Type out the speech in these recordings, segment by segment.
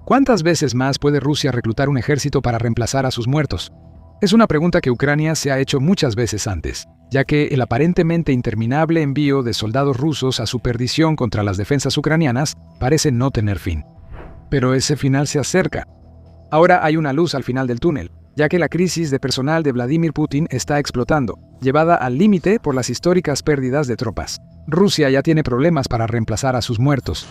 ¿Cuántas veces más puede Rusia reclutar un ejército para reemplazar a sus muertos? Es una pregunta que Ucrania se ha hecho muchas veces antes, ya que el aparentemente interminable envío de soldados rusos a su perdición contra las defensas ucranianas parece no tener fin. Pero ese final se acerca. Ahora hay una luz al final del túnel, ya que la crisis de personal de Vladimir Putin está explotando, llevada al límite por las históricas pérdidas de tropas. Rusia ya tiene problemas para reemplazar a sus muertos.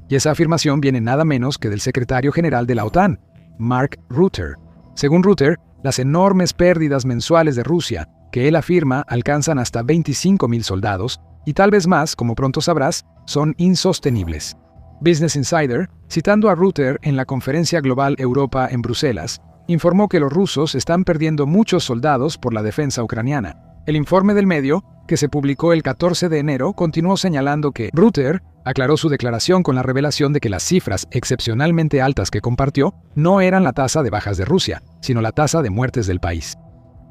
Y esa afirmación viene nada menos que del secretario general de la OTAN, Mark Rutte. Según Rutte, las enormes pérdidas mensuales de Rusia, que él afirma alcanzan hasta 25.000 soldados, y tal vez más, como pronto sabrás, son insostenibles. Business Insider, citando a Rutte en la Conferencia Global Europa en Bruselas, informó que los rusos están perdiendo muchos soldados por la defensa ucraniana. El informe del medio, que se publicó el 14 de enero, continuó señalando que Rutte aclaró su declaración con la revelación de que las cifras excepcionalmente altas que compartió no eran la tasa de bajas de Rusia, sino la tasa de muertes del país.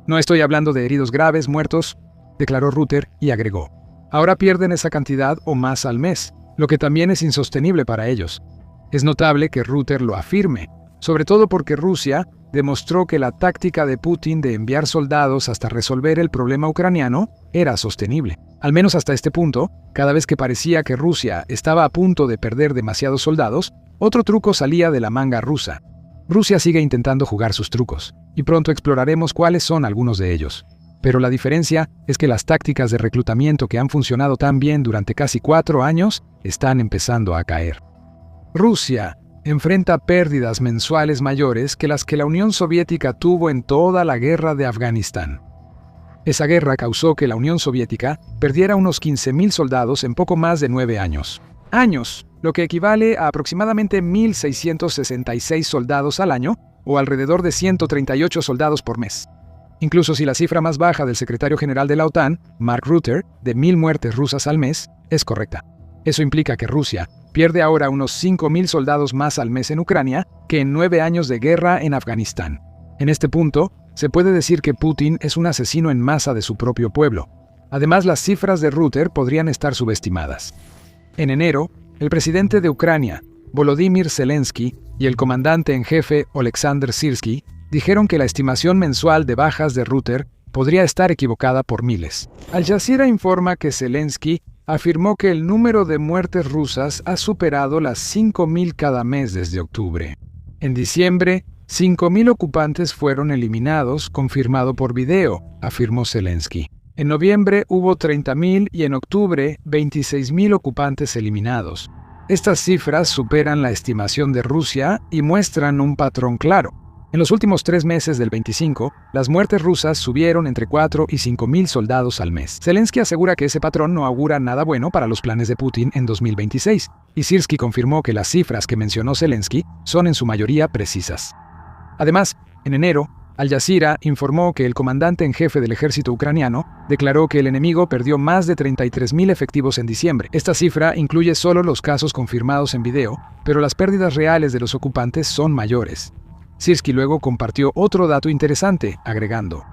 No estoy hablando de heridos graves, muertos, declaró Rutte y agregó. Ahora pierden esa cantidad o más al mes, lo que también es insostenible para ellos. Es notable que Rutte lo afirme, sobre todo porque Rusia demostró que la táctica de Putin de enviar soldados hasta resolver el problema ucraniano era sostenible. Al menos hasta este punto, cada vez que parecía que Rusia estaba a punto de perder demasiados soldados, otro truco salía de la manga rusa. Rusia sigue intentando jugar sus trucos, y pronto exploraremos cuáles son algunos de ellos. Pero la diferencia es que las tácticas de reclutamiento que han funcionado tan bien durante casi 4 años están empezando a caer. Rusia enfrenta pérdidas mensuales mayores que las que la Unión Soviética tuvo en toda la guerra de Afganistán. Esa guerra causó que la Unión Soviética perdiera unos 15.000 soldados en poco más de 9 años. Lo que equivale a aproximadamente 1.666 soldados al año, o alrededor de 138 soldados por mes. Incluso si la cifra más baja del secretario general de la OTAN, Mark Rutte, de 1.000 muertes rusas al mes, es correcta. Eso implica que Rusia pierde ahora unos 5.000 soldados más al mes en Ucrania que en 9 años de guerra en Afganistán. En este punto, se puede decir que Putin es un asesino en masa de su propio pueblo. Además, las cifras de Rutte podrían estar subestimadas. En enero, el presidente de Ucrania, Volodymyr Zelensky, y el comandante en jefe, Oleksandr Syrski, dijeron que la estimación mensual de bajas de Rutte podría estar equivocada por miles. Al Jazeera informa que Zelensky afirmó que el número de muertes rusas ha superado las 5.000 cada mes desde octubre. En diciembre, 5.000 ocupantes fueron eliminados, confirmado por video, afirmó Zelensky. En noviembre hubo 30.000 y en octubre 26.000 ocupantes eliminados. Estas cifras superan la estimación de Rusia y muestran un patrón claro. En los últimos 3 meses del 25, las muertes rusas subieron entre 4 y 5.000 soldados al mes. Zelensky asegura que ese patrón no augura nada bueno para los planes de Putin en 2026, y Syrski confirmó que las cifras que mencionó Zelensky son en su mayoría precisas. Además, en enero, Al Jazeera informó que el comandante en jefe del ejército ucraniano declaró que el enemigo perdió más de 33.000 efectivos en diciembre. Esta cifra incluye solo los casos confirmados en video, pero las pérdidas reales de los ocupantes son mayores. Syrski luego compartió otro dato interesante, agregando: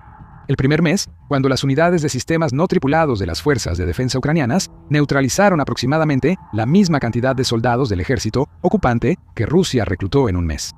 el primer mes, cuando las unidades de sistemas no tripulados de las fuerzas de defensa ucranianas neutralizaron aproximadamente la misma cantidad de soldados del ejército ocupante que Rusia reclutó en un mes.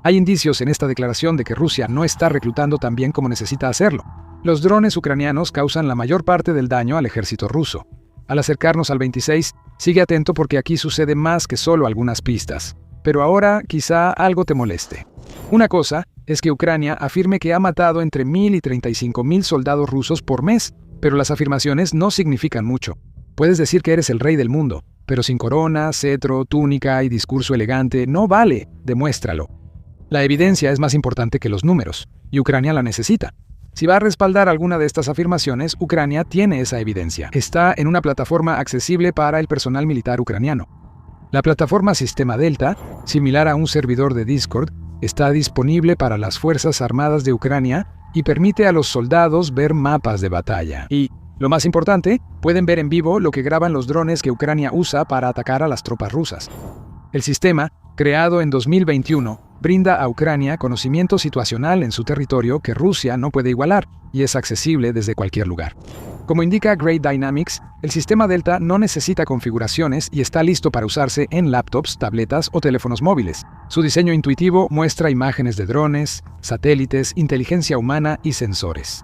Hay indicios en esta declaración de que Rusia no está reclutando tan bien como necesita hacerlo. Los drones ucranianos causan la mayor parte del daño al ejército ruso. Al acercarnos al 26, sigue atento porque aquí sucede más que solo algunas pistas. Pero ahora quizá algo te moleste. Una cosa es que Ucrania afirme que ha matado entre 1.000 y 35.000 soldados rusos por mes, pero las afirmaciones no significan mucho. Puedes decir que eres el rey del mundo, pero sin corona, cetro, túnica y discurso elegante no vale, demuéstralo. La evidencia es más importante que los números, y Ucrania la necesita. Si va a respaldar alguna de estas afirmaciones, Ucrania tiene esa evidencia. Está en una plataforma accesible para el personal militar ucraniano. La plataforma Sistema Delta, similar a un servidor de Discord, está disponible para las Fuerzas Armadas de Ucrania y permite a los soldados ver mapas de batalla. Y, lo más importante, pueden ver en vivo lo que graban los drones que Ucrania usa para atacar a las tropas rusas. El sistema, creado en 2021, brinda a Ucrania conocimiento situacional en su territorio que Rusia no puede igualar y es accesible desde cualquier lugar. Como indica Great Dynamics, el sistema Delta no necesita configuraciones y está listo para usarse en laptops, tabletas o teléfonos móviles. Su diseño intuitivo muestra imágenes de drones, satélites, inteligencia humana y sensores.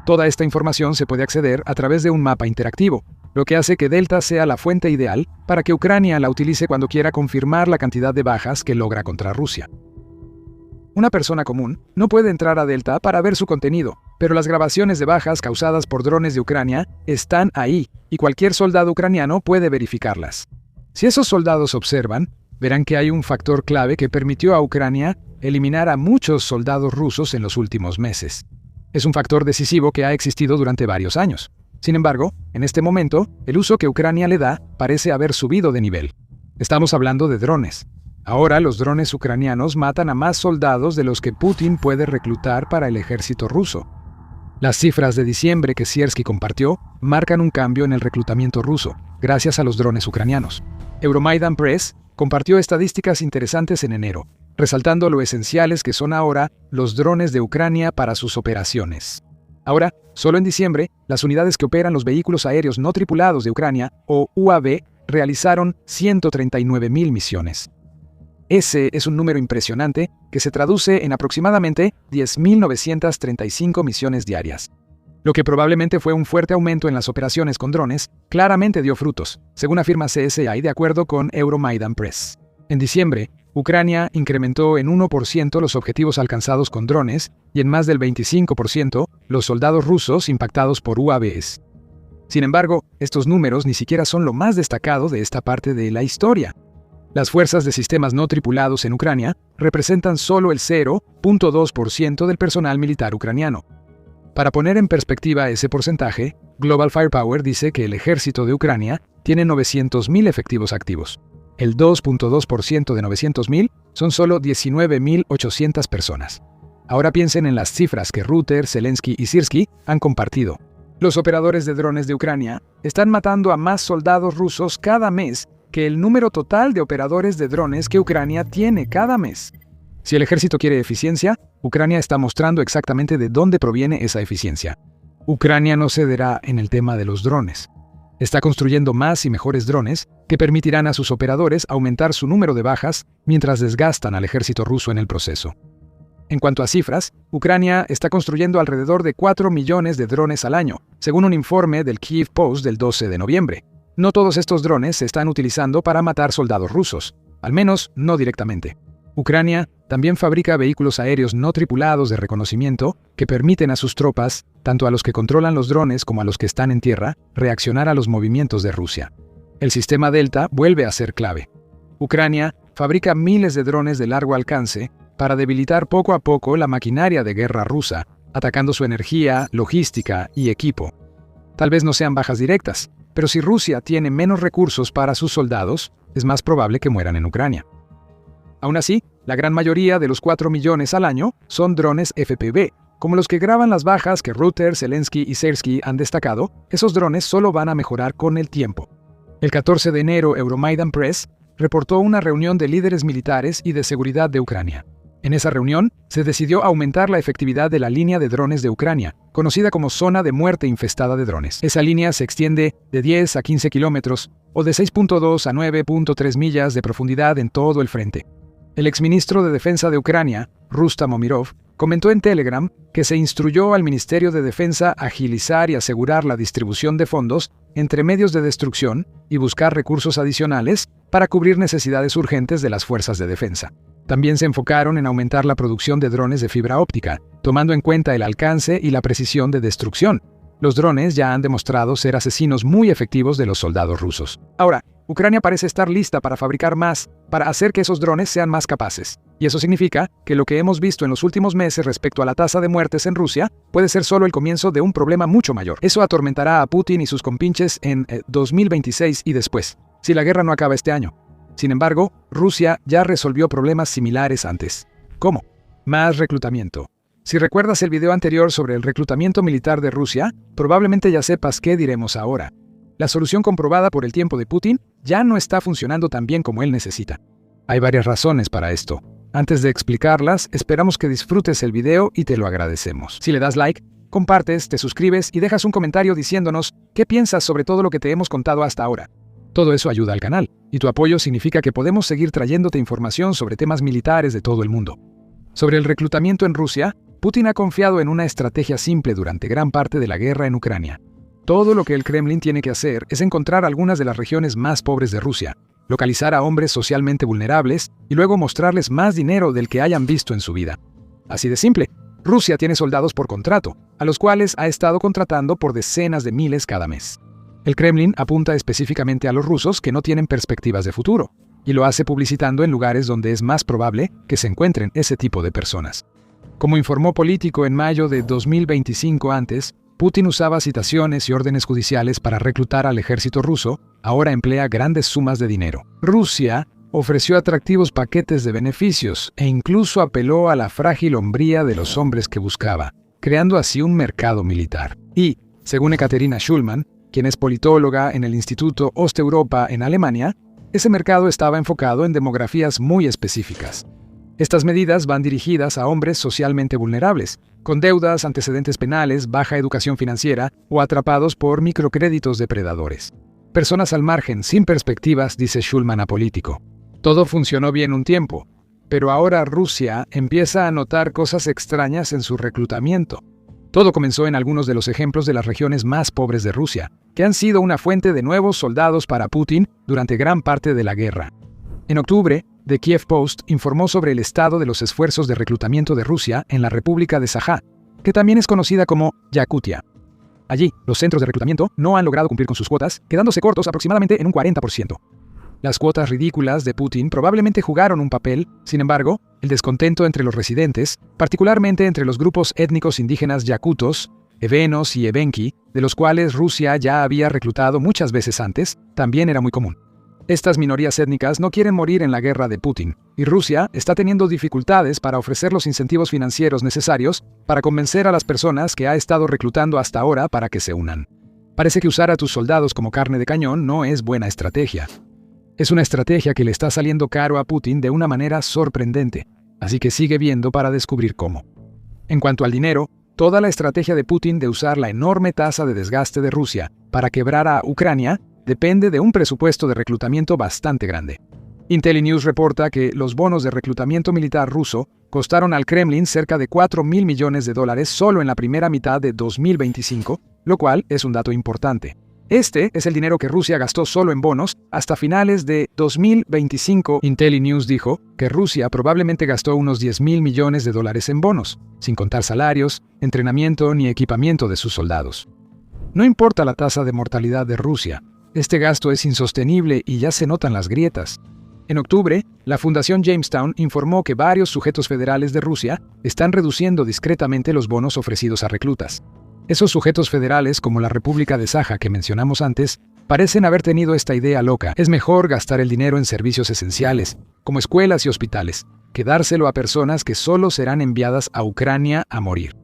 Toda esta información se puede acceder a través de un mapa interactivo, lo que hace que Delta sea la fuente ideal para que Ucrania la utilice cuando quiera confirmar la cantidad de bajas que logra contra Rusia. Una persona común no puede entrar a Delta para ver su contenido, pero las grabaciones de bajas causadas por drones de Ucrania están ahí y cualquier soldado ucraniano puede verificarlas. Si esos soldados observan, verán que hay un factor clave que permitió a Ucrania eliminar a muchos soldados rusos en los últimos meses. Es un factor decisivo que ha existido durante varios años. Sin embargo, en este momento, el uso que Ucrania le da parece haber subido de nivel. Estamos hablando de drones. Ahora los drones ucranianos matan a más soldados de los que Putin puede reclutar para el ejército ruso. Las cifras de diciembre que Siersky compartió marcan un cambio en el reclutamiento ruso, gracias a los drones ucranianos. Euromaidan Press compartió estadísticas interesantes en enero, resaltando lo esenciales que son ahora los drones de Ucrania para sus operaciones. Ahora, solo en diciembre, las unidades que operan los vehículos aéreos no tripulados de Ucrania, o UAV, realizaron 139.000 misiones. Ese es un número impresionante que se traduce en aproximadamente 10.935 misiones diarias. Lo que probablemente fue un fuerte aumento en las operaciones con drones, claramente dio frutos, según afirma CSI de acuerdo con Euromaidan Press. En diciembre, Ucrania incrementó en 1% los objetivos alcanzados con drones y en más del 25% los soldados rusos impactados por UAVs. Sin embargo, estos números ni siquiera son lo más destacado de esta parte de la historia. Las fuerzas de sistemas no tripulados en Ucrania representan solo el 0.2% del personal militar ucraniano. Para poner en perspectiva ese porcentaje, Global Firepower dice que el ejército de Ucrania tiene 900.000 efectivos activos. El 2.2% de 900.000 son solo 19.800 personas. Ahora piensen en las cifras que Ruter, Zelensky y Siersky han compartido. Los operadores de drones de Ucrania están matando a más soldados rusos cada mes que el número total de operadores de drones que Ucrania tiene cada mes. Si el ejército quiere eficiencia, Ucrania está mostrando exactamente de dónde proviene esa eficiencia. Ucrania no cederá en el tema de los drones. Está construyendo más y mejores drones que permitirán a sus operadores aumentar su número de bajas mientras desgastan al ejército ruso en el proceso. En cuanto a cifras, Ucrania está construyendo alrededor de 4 millones de drones al año, según un informe del Kyiv Post del 12 de noviembre. No todos estos drones se están utilizando para matar soldados rusos, al menos no directamente. Ucrania también fabrica vehículos aéreos no tripulados de reconocimiento que permiten a sus tropas, tanto a los que controlan los drones como a los que están en tierra, reaccionar a los movimientos de Rusia. El sistema Delta vuelve a ser clave. Ucrania fabrica miles de drones de largo alcance para debilitar poco a poco la maquinaria de guerra rusa, atacando su energía, logística y equipo. Tal vez no sean bajas directas, pero si Rusia tiene menos recursos para sus soldados, es más probable que mueran en Ucrania. Aún así, la gran mayoría de los 4 millones al año son drones FPV, como los que graban las bajas que Ruter, Zelensky y Siersky han destacado. Esos drones solo van a mejorar con el tiempo. El 14 de enero, Euromaidan Press reportó una reunión de líderes militares y de seguridad de Ucrania. En esa reunión, se decidió aumentar la efectividad de la línea de drones de Ucrania, conocida como Zona de Muerte Infestada de Drones. Esa línea se extiende de 10 a 15 kilómetros o de 6.2 a 9.3 millas de profundidad en todo el frente. El exministro de Defensa de Ucrania, Rustam Umerov, comentó en Telegram que se instruyó al Ministerio de Defensa agilizar y asegurar la distribución de fondos entre medios de destrucción y buscar recursos adicionales para cubrir necesidades urgentes de las fuerzas de defensa. También se enfocaron en aumentar la producción de drones de fibra óptica, tomando en cuenta el alcance y la precisión de destrucción. Los drones ya han demostrado ser asesinos muy efectivos de los soldados rusos. Ahora, Ucrania parece estar lista para fabricar más, para hacer que esos drones sean más capaces. Y eso significa que lo que hemos visto en los últimos meses respecto a la tasa de muertes en Rusia puede ser solo el comienzo de un problema mucho mayor. Eso atormentará a Putin y sus compinches en 2026 y después, si la guerra no acaba este año. Sin embargo, Rusia ya resolvió problemas similares antes. ¿Cómo? Más reclutamiento. Si recuerdas el video anterior sobre el reclutamiento militar de Rusia, probablemente ya sepas qué diremos ahora. La solución comprobada por el tiempo de Putin ya no está funcionando tan bien como él necesita. Hay varias razones para esto. Antes de explicarlas, esperamos que disfrutes el video y te lo agradecemos. Si le das like, compartes, te suscribes y dejas un comentario diciéndonos qué piensas sobre todo lo que te hemos contado hasta ahora. Todo eso ayuda al canal, y tu apoyo significa que podemos seguir trayéndote información sobre temas militares de todo el mundo. Sobre el reclutamiento en Rusia, Putin ha confiado en una estrategia simple durante gran parte de la guerra en Ucrania. Todo lo que el Kremlin tiene que hacer es encontrar algunas de las regiones más pobres de Rusia, localizar a hombres socialmente vulnerables y luego mostrarles más dinero del que hayan visto en su vida. Así de simple. Rusia tiene soldados por contrato, a los cuales ha estado contratando por decenas de miles cada mes. El Kremlin apunta específicamente a los rusos que no tienen perspectivas de futuro, y lo hace publicitando en lugares donde es más probable que se encuentren ese tipo de personas. Como informó Político en mayo de 2025 Putin usaba citaciones y órdenes judiciales para reclutar al ejército ruso, ahora emplea grandes sumas de dinero. Rusia ofreció atractivos paquetes de beneficios e incluso apeló a la frágil hombría de los hombres que buscaba, creando así un mercado militar. Y, según Ekaterina Schulman, quien es politóloga en el Instituto Osteuropa en Alemania, ese mercado estaba enfocado en demografías muy específicas. Estas medidas van dirigidas a hombres socialmente vulnerables, con deudas, antecedentes penales, baja educación financiera o atrapados por microcréditos depredadores. Personas al margen, sin perspectivas, dice Schulman a Político. Todo funcionó bien un tiempo, pero ahora Rusia empieza a notar cosas extrañas en su reclutamiento. Todo comenzó en algunos de los ejemplos de las regiones más pobres de Rusia, que han sido una fuente de nuevos soldados para Putin durante gran parte de la guerra. En octubre, The Kiev Post informó sobre el estado de los esfuerzos de reclutamiento de Rusia en la República de Sajá, que también es conocida como Yakutia. Allí, los centros de reclutamiento no han logrado cumplir con sus cuotas, quedándose cortos aproximadamente en un 40%. Las cuotas ridículas de Putin probablemente jugaron un papel, sin embargo, el descontento entre los residentes, particularmente entre los grupos étnicos indígenas yakutos, evenos y evenki, de los cuales Rusia ya había reclutado muchas veces antes, también era muy común. Estas minorías étnicas no quieren morir en la guerra de Putin, y Rusia está teniendo dificultades para ofrecer los incentivos financieros necesarios para convencer a las personas que ha estado reclutando hasta ahora para que se unan. Parece que usar a tus soldados como carne de cañón no es buena estrategia. Es una estrategia que le está saliendo caro a Putin de una manera sorprendente, así que sigue viendo para descubrir cómo. En cuanto al dinero, toda la estrategia de Putin de usar la enorme tasa de desgaste de Rusia para quebrar a Ucrania depende de un presupuesto de reclutamiento bastante grande. IntelliNews reporta que los bonos de reclutamiento militar ruso costaron al Kremlin cerca de $4.000 millones solo en la primera mitad de 2025, lo cual es un dato importante. Este es el dinero que Rusia gastó solo en bonos hasta finales de 2025. IntelliNews dijo que Rusia probablemente gastó unos $10.000 millones en bonos, sin contar salarios, entrenamiento ni equipamiento de sus soldados. No importa la tasa de mortalidad de Rusia, este gasto es insostenible y ya se notan las grietas. En octubre, la Fundación Jamestown informó que varios sujetos federales de Rusia están reduciendo discretamente los bonos ofrecidos a reclutas. Esos sujetos federales, como la República de Sajá que mencionamos antes, parecen haber tenido esta idea loca. Es mejor gastar el dinero en servicios esenciales, como escuelas y hospitales, que dárselo a personas que solo serán enviadas a Ucrania a morir.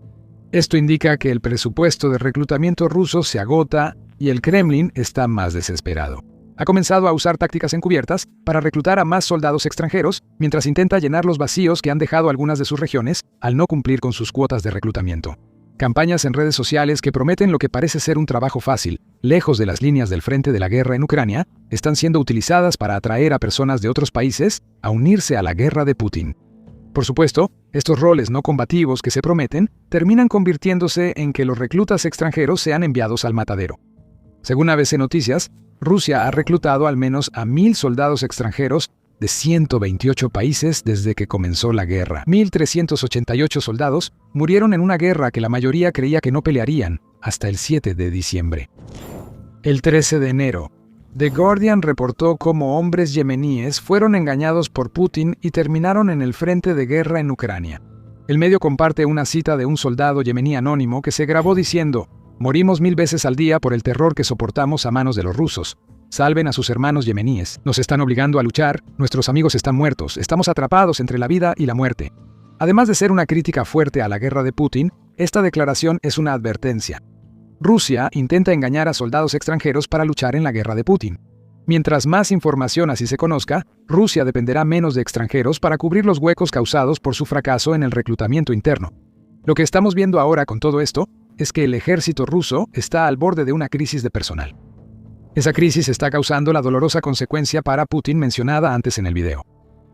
Esto indica que el presupuesto de reclutamiento ruso se agota y el Kremlin está más desesperado. Ha comenzado a usar tácticas encubiertas para reclutar a más soldados extranjeros mientras intenta llenar los vacíos que han dejado algunas de sus regiones al no cumplir con sus cuotas de reclutamiento. Campañas en redes sociales que prometen lo que parece ser un trabajo fácil, lejos de las líneas del frente de la guerra en Ucrania, están siendo utilizadas para atraer a personas de otros países a unirse a la guerra de Putin. Por supuesto, estos roles no combativos que se prometen terminan convirtiéndose en que los reclutas extranjeros sean enviados al matadero. Según ABC Noticias, Rusia ha reclutado al menos a 1.000 soldados extranjeros de 128 países desde que comenzó la guerra. 1.388 soldados murieron en una guerra que la mayoría creía que no pelearían hasta el 7 de diciembre. El 13 de enero, The Guardian reportó cómo hombres yemeníes fueron engañados por Putin y terminaron en el frente de guerra en Ucrania. El medio comparte una cita de un soldado yemení anónimo que se grabó diciendo: «Morimos 1000 veces al día por el terror que soportamos a manos de los rusos. Salven a sus hermanos yemeníes. Nos están obligando a luchar, nuestros amigos están muertos, estamos atrapados entre la vida y la muerte». Además de ser una crítica fuerte a la guerra de Putin, esta declaración es una advertencia. Rusia intenta engañar a soldados extranjeros para luchar en la guerra de Putin. Mientras más información así se conozca, Rusia dependerá menos de extranjeros para cubrir los huecos causados por su fracaso en el reclutamiento interno. Lo que estamos viendo ahora con todo esto es que el ejército ruso está al borde de una crisis de personal. Esa crisis está causando la dolorosa consecuencia para Putin mencionada antes en el video.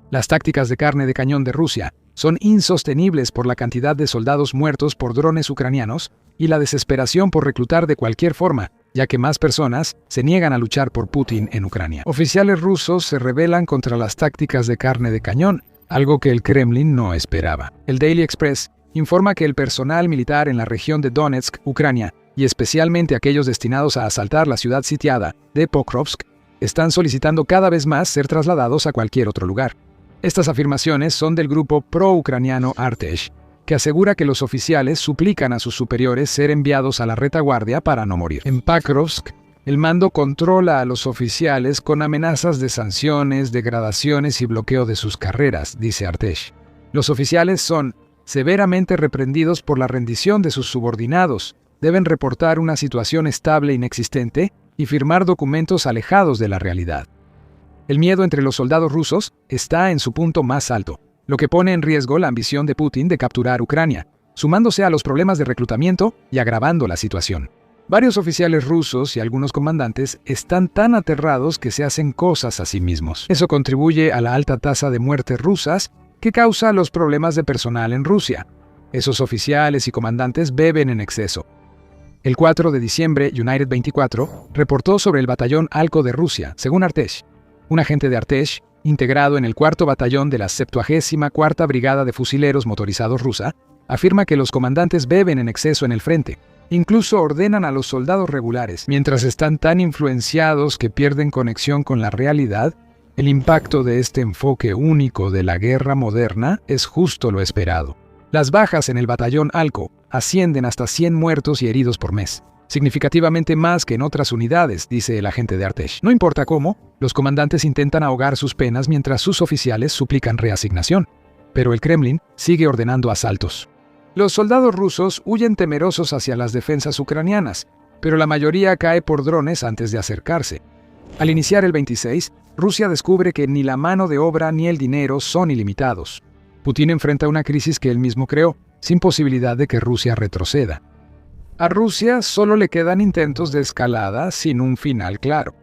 Las tácticas de carne de cañón de Rusia son insostenibles por la cantidad de soldados muertos por drones ucranianos y la desesperación por reclutar de cualquier forma, ya que más personas se niegan a luchar por Putin en Ucrania. Oficiales rusos se rebelan contra las tácticas de carne de cañón, algo que el Kremlin no esperaba. El Daily Express informa que el personal militar en la región de Donetsk, Ucrania, y especialmente aquellos destinados a asaltar la ciudad sitiada de Pokrovsk, están solicitando cada vez más ser trasladados a cualquier otro lugar. Estas afirmaciones son del grupo pro-ucraniano Artesh, que asegura que los oficiales suplican a sus superiores ser enviados a la retaguardia para no morir. En Pokrovsk, el mando controla a los oficiales con amenazas de sanciones, degradaciones y bloqueo de sus carreras, dice Artesh. Los oficiales son severamente reprendidos por la rendición de sus subordinados, deben reportar una situación estable inexistente y firmar documentos alejados de la realidad. El miedo entre los soldados rusos está en su punto más alto, lo que pone en riesgo la ambición de Putin de capturar Ucrania, sumándose a los problemas de reclutamiento y agravando la situación. Varios oficiales rusos y algunos comandantes están tan aterrados que se hacen cosas a sí mismos. Eso contribuye a la alta tasa de muertes rusas que causa los problemas de personal en Rusia. Esos oficiales y comandantes beben en exceso. El 4 de diciembre, United 24 reportó sobre el batallón Alko de Rusia, según Artesh. Un agente de Artesh, integrado en el 4º batallón de la 74ª Brigada de Fusileros Motorizados rusa, afirma que los comandantes beben en exceso en el frente. Incluso ordenan a los soldados regulares, mientras están tan influenciados que pierden conexión con la realidad. El impacto de este enfoque único de la guerra moderna es justo lo esperado. Las bajas en el batallón Alko ascienden hasta 100 muertos y heridos por mes, significativamente más que en otras unidades, dice el agente de Artesh. No importa cómo, los comandantes intentan ahogar sus penas mientras sus oficiales suplican reasignación, pero el Kremlin sigue ordenando asaltos. Los soldados rusos huyen temerosos hacia las defensas ucranianas, pero la mayoría cae por drones antes de acercarse. Al iniciar el 26, Rusia descubre que ni la mano de obra ni el dinero son ilimitados. Putin enfrenta una crisis que él mismo creó, sin posibilidad de que Rusia retroceda. A Rusia solo le quedan intentos de escalada sin un final claro.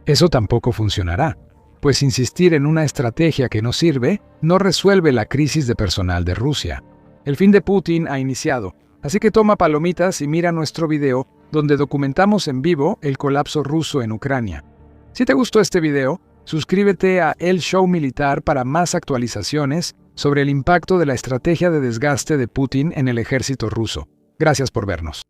Eso tampoco funcionará, pues insistir en una estrategia que no sirve no resuelve la crisis de personal de Rusia. El fin de Putin ha iniciado, así que toma palomitas y mira nuestro video donde documentamos en vivo el colapso ruso en Ucrania. Si te gustó este video, suscríbete a El Show Militar para más actualizaciones sobre el impacto de la estrategia de desgaste de Putin en el ejército ruso. Gracias por vernos.